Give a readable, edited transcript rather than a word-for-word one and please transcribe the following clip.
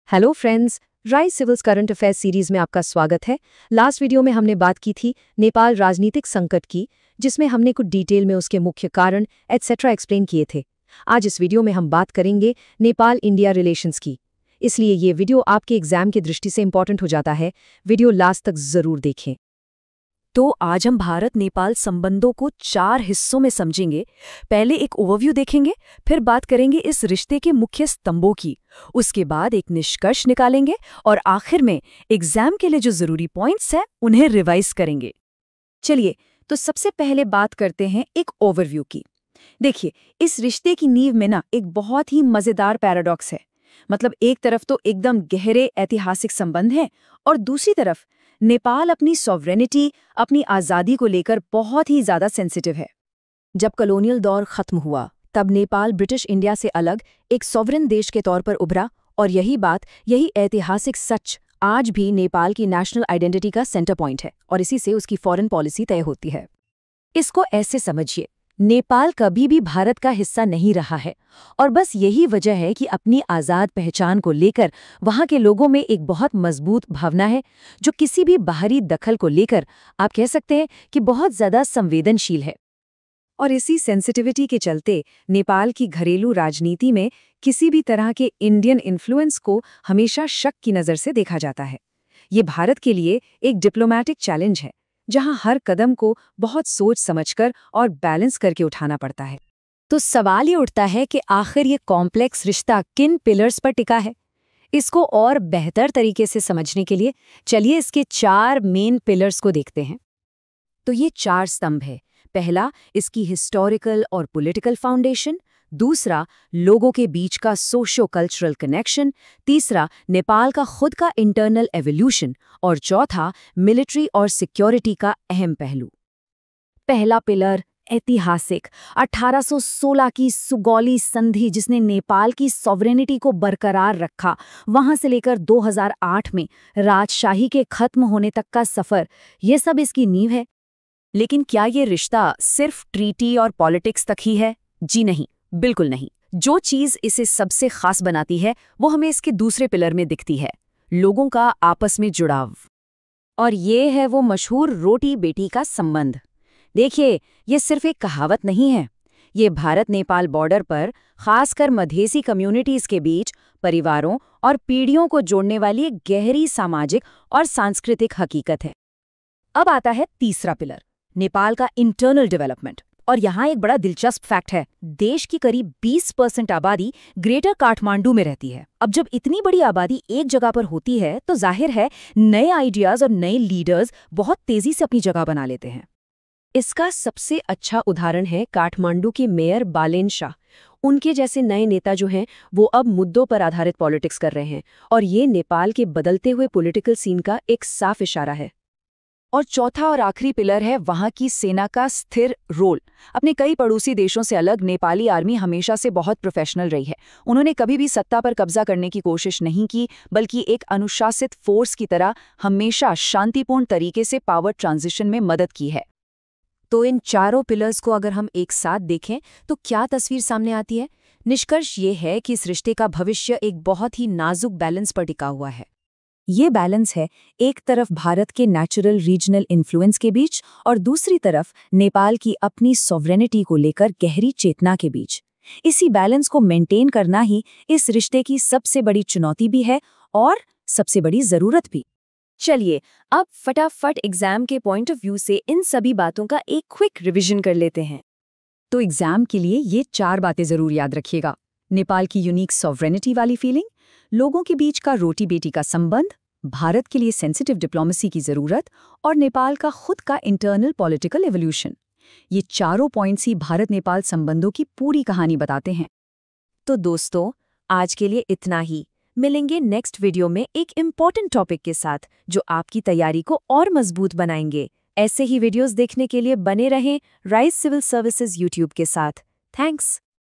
Hello friends, rice civils current affairs series में आपका स्वागत है। लास्ट वीडियो में हमने बात की थी नेपाल राजनीतिक संकट की, जिसमें हमने कुछ डिटेल में उसके मुख्य कारण एटसेट्रा एक्सप्लेन किए थे। आज इस वीडियो में हम बात करेंगे नेपाल इंडिया रिलेशंस की, इसलिए ये वीडियो आपके एग्जाम की दृष्टि से इंपॉर्टेंट हो जाता है। वीडियो लास्ट तक जरूर देखें। तो आज हम भारत नेपाल संबंधों को 4 हिस्सों में समझेंगे। पहले एक ओवरव्यू देखेंगे, फिर बात करेंगे इस रिश्ते के मुख्य स्तंभों की, उसके बाद एक निष्कर्ष निकालेंगे और आखिर में एग्जाम के लिए जो जरूरी पॉइंट्स हैं उन्हें रिवाइज करेंगे। चलिए, तो सबसे पहले बात करते हैं एक ओवरव्यू की। देखिए, इस रिश्ते की नींव में ना एक बहुत ही मजेदार पैराडॉक्स है। मतलब एक तरफ तो एकदम गहरे ऐतिहासिक संबंध हैं और दूसरी तरफ नेपाल अपनी सॉवरेनिटी, अपनी आज़ादी को लेकर बहुत ही ज़्यादा सेंसिटिव है। जब कॉलोनियल दौर खत्म हुआ, तब नेपाल ब्रिटिश इंडिया से अलग एक सॉवरेन देश के तौर पर उभरा और यही ऐतिहासिक सच आज भी नेपाल की नेशनल आइडेंटिटी का सेंटर पॉइंट है और इसी से उसकी फॉरेन पॉलिसी तय होती है। इसको ऐसे समझिए, नेपाल कभी भी भारत का हिस्सा नहीं रहा है और बस यही वजह है कि अपनी आज़ाद पहचान को लेकर वहाँ के लोगों में एक बहुत मजबूत भावना है, जो किसी भी बाहरी दखल को लेकर आप कह सकते हैं कि बहुत ज़्यादा संवेदनशील है। और इसी सेंसिटिविटी के चलते नेपाल की घरेलू राजनीति में किसी भी तरह के इंडियन इन्फ्लुएंस को हमेशा शक की नज़र से देखा जाता है। ये भारत के लिए एक डिप्लोमैटिक चैलेंज है, जहां हर कदम को बहुत सोच समझकर और बैलेंस करके उठाना पड़ता है। तो सवाल ये उठता है कि आखिर ये कॉम्प्लेक्स रिश्ता किन पिलर्स पर टिका है। इसको और बेहतर तरीके से समझने के लिए चलिए इसके 4 मेन पिलर्स को देखते हैं। तो ये 4 स्तंभ है। पहला, इसकी हिस्टोरिकल और पॉलिटिकल फाउंडेशन। दूसरा, लोगों के बीच का सोशो कल्चरल कनेक्शन। तीसरा, नेपाल का खुद का इंटरनल एवोल्यूशन। और चौथा, मिलिट्री और सिक्योरिटी का अहम पहलू। पहला पिलर ऐतिहासिक, 1816 की सुगौली संधि, जिसने नेपाल की सॉवरेनिटी को बरकरार रखा, वहां से लेकर 2008 में राजशाही के खत्म होने तक का सफर, ये सब इसकी नींव है। लेकिन क्या ये रिश्ता सिर्फ ट्रीटी और पॉलिटिक्स तक ही है? जी नहीं, बिल्कुल नहीं। जो चीज इसे सबसे खास बनाती है वो हमें इसके दूसरे पिलर में दिखती है, लोगों का आपस में जुड़ाव। और ये है वो मशहूर रोटी बेटी का संबंध। देखिए, ये सिर्फ एक कहावत नहीं है, ये भारत नेपाल बॉर्डर पर खासकर मधेसी कम्युनिटीज के बीच परिवारों और पीढ़ियों को जोड़ने वाली एक गहरी सामाजिक और सांस्कृतिक हकीकत है। अब आता है तीसरा पिलर, नेपाल का इंटरनल डेवलपमेंट। और यहाँ एक बड़ा दिलचस्प फैक्ट है, देश की करीब 20% आबादी ग्रेटर काठमांडू में रहती है। अब जब इतनी बड़ी आबादी एक जगह पर होती है तो जाहिर है नए आइडियाज और नए लीडर्स बहुत तेजी से अपनी जगह बना लेते हैं। इसका सबसे अच्छा उदाहरण है काठमांडू के मेयर बालेन शाह। उनके जैसे नए नेता जो हैं वो अब मुद्दों पर आधारित पॉलिटिक्स कर रहे हैं और ये नेपाल के बदलते हुए पॉलिटिकल सीन का एक साफ इशारा है। और चौथा और आखिरी पिलर है वहां की सेना का स्थिर रोल। अपने कई पड़ोसी देशों से अलग नेपाली आर्मी हमेशा से बहुत प्रोफेशनल रही है। उन्होंने कभी भी सत्ता पर कब्जा करने की कोशिश नहीं की, बल्कि एक अनुशासित फोर्स की तरह हमेशा शांतिपूर्ण तरीके से पावर ट्रांजिशन में मदद की है। तो इन चारों पिलर्स को अगर हम एक साथ देखें तो क्या तस्वीर सामने आती है? निष्कर्ष ये है कि इस रिश्ते का भविष्य एक बहुत ही नाजुक बैलेंस पर टिका हुआ है। ये बैलेंस है एक तरफ भारत के नेचुरल रीजनल इन्फ्लुएंस के बीच और दूसरी तरफ नेपाल की अपनी सॉवरेनिटी को लेकर गहरी चेतना के बीच। इसी बैलेंस को मेंटेन करना ही इस रिश्ते की सबसे बड़ी चुनौती भी है और सबसे बड़ी जरूरत भी। चलिए, अब फटाफट एग्जाम के पॉइंट ऑफ व्यू से इन सभी बातों का एक क्विक रिवीजन कर लेते हैं। तो एग्जाम के लिए ये 4 बातें जरूर याद रखिएगा। नेपाल की यूनिक सॉवरेनिटी वाली फीलिंग, लोगों के बीच का रोटी बेटी का संबंध, भारत के लिए सेंसिटिव डिप्लोमेसी की जरूरत और नेपाल का खुद का इंटरनल पॉलिटिकल एवोल्यूशन। ये चारों पॉइंट्स ही भारत नेपाल संबंधों की पूरी कहानी बताते हैं। तो दोस्तों, आज के लिए इतना ही। मिलेंगे नेक्स्ट वीडियो में एक इम्पॉर्टेंट टॉपिक के साथ जो आपकी तैयारी को और मजबूत बनाएंगे। ऐसे ही वीडियोस देखने के लिए बने रहें राइस सिविल सर्विसेज यूट्यूब के साथ। थैंक्स।